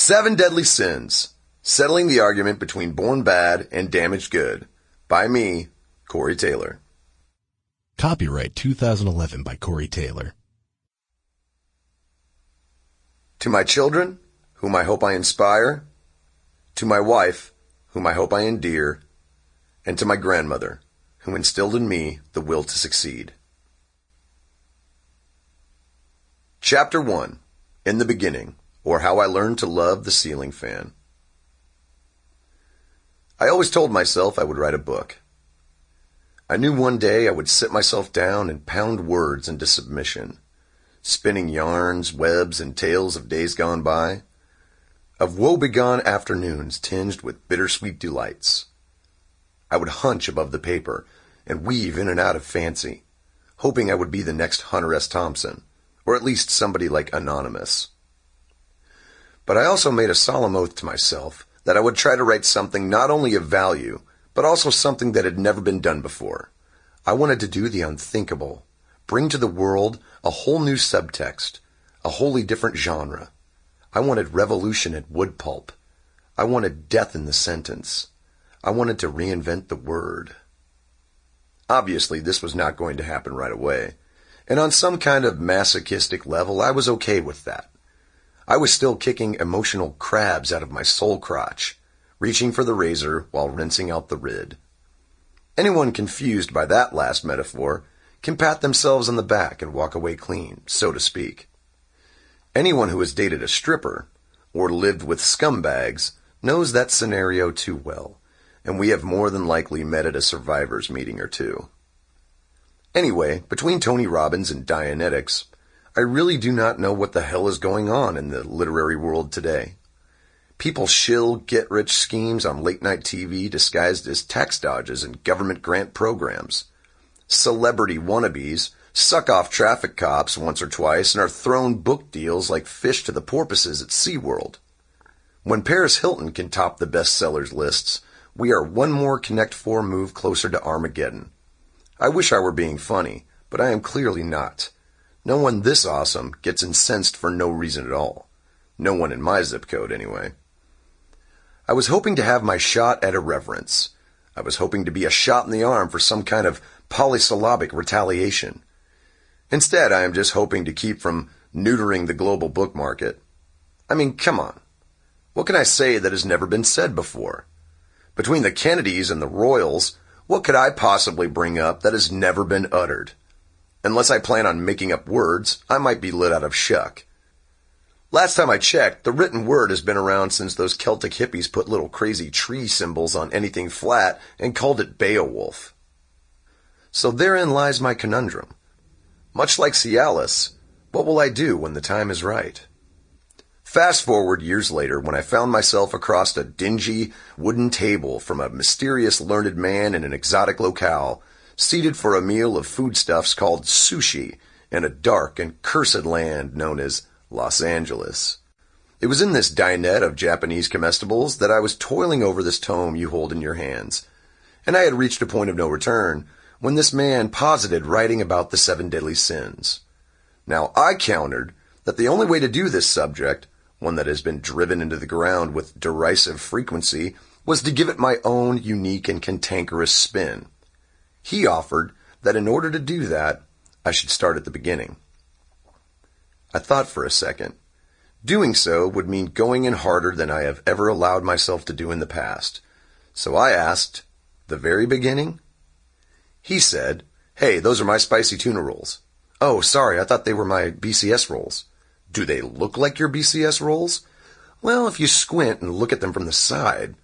Seven Deadly Sins, Settling the Argument Between Born Bad and Damaged Good, by me, Corey Taylor. Copyright 2011 by Corey Taylor. To my children, whom I hope I inspire, to my wife, whom I hope I endear, and to my grandmother, who instilled in me the will to succeed. Chapter 1, In the Beginning, or How I Learned to Love the Ceiling Fan. I always told myself I would write a book. I knew one day I would sit myself down and pound words into submission, spinning yarns, webs, and tales of days gone by, of woe-begone afternoons tinged with bittersweet delights. I would hunch above the paper and weave in and out of fancy, hoping I would be the next Hunter S. Thompson, or at least somebody like Anonymous. But I also made a solemn oath to myself that I would try to write something not only of value, but also something that had never been done before. I wanted to do the unthinkable, bring to the world a whole new subtext, a wholly different genre. I wanted revolution at wood pulp. I wanted death in the sentence. I wanted to reinvent the word. Obviously, this was not going to happen right away, and on some kind of masochistic level, I was okay with that. I was still kicking emotional crabs out of my soul crotch, reaching for the razor while rinsing out the rid. Anyone confused by that last metaphor can pat themselves on the back and walk away clean, so to speak. Anyone who has dated a stripper, or lived with scumbags, knows that scenario too well, and we have more than likely met at a survivors meeting or two. Anyway, between Tony Robbins and Dianetics, I really do not know what the hell is going on in the literary world today. People shill get-rich schemes on late-night TV disguised as tax dodges and government grant programs. Celebrity wannabes suck off traffic cops once or twice and are thrown book deals like fish to the porpoises at SeaWorld. When Paris Hilton can top the bestsellers lists, we are one more Connect 4 move closer to Armageddon. I wish I were being funny, but I am clearly not. No one this awesome gets incensed for no reason at all. No one in my zip code, anyway. I was hoping to have my shot at irreverence. I was hoping to be a shot in the arm for some kind of polysyllabic retaliation. Instead, I am just hoping to keep from neutering the global book market. I mean, come on. What can I say that has never been said before? Between the Kennedys and the Royals, what could I possibly bring up that has never been uttered? Unless I plan on making up words, I might be lit out of shuck. Last time I checked, the written word has been around since those Celtic hippies put little crazy tree symbols on anything flat and called it Beowulf. So therein lies my conundrum. Much like Cialis, what will I do when the time is right? Fast forward years later when I found myself across a dingy wooden table from a mysterious learned man in an exotic locale, seated for a meal of foodstuffs called sushi in a dark and cursed land known as Los Angeles. It was in this dinette of Japanese comestibles that I was toiling over this tome you hold in your hands, and I had reached a point of no return when this man posited writing about the 7 deadly sins. Now, I countered that the only way to do this subject, one that has been driven into the ground with derisive frequency, was to give it my own unique and cantankerous spin. He offered that in order to do that, I should start at the beginning. I thought for a second. Doing so would mean going in harder than I have ever allowed myself to do in the past. So I asked, the very beginning? He said, hey, those are my spicy tuna rolls. Oh, sorry, I thought they were my BCS rolls. Do they look like your BCS rolls? Well, if you squint and look at them from the side.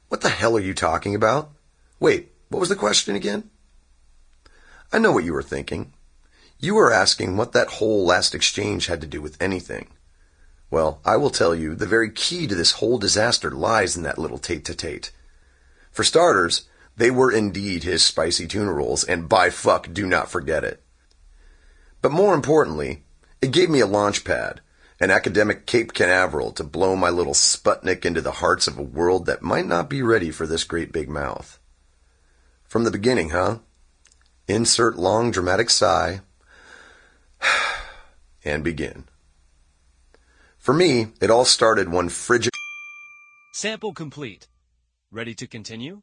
What the hell are you talking about? Wait, what was the question again? I know what you were thinking. You were asking what that whole last exchange had to do with anything. Well, I will tell you, the very key to this whole disaster lies in that little tete-a-tete. For starters, they were indeed his spicy tuna rolls, and by fuck, do not forget it. But more importantly, it gave me a launch pad, an academic Cape Canaveral to blow my little Sputnik into the hearts of a world that might not be ready for this great big mouth. From the beginning, huh? Insert long dramatic sigh, and begin. For me, it all started one frigid... Sample complete. Ready to continue?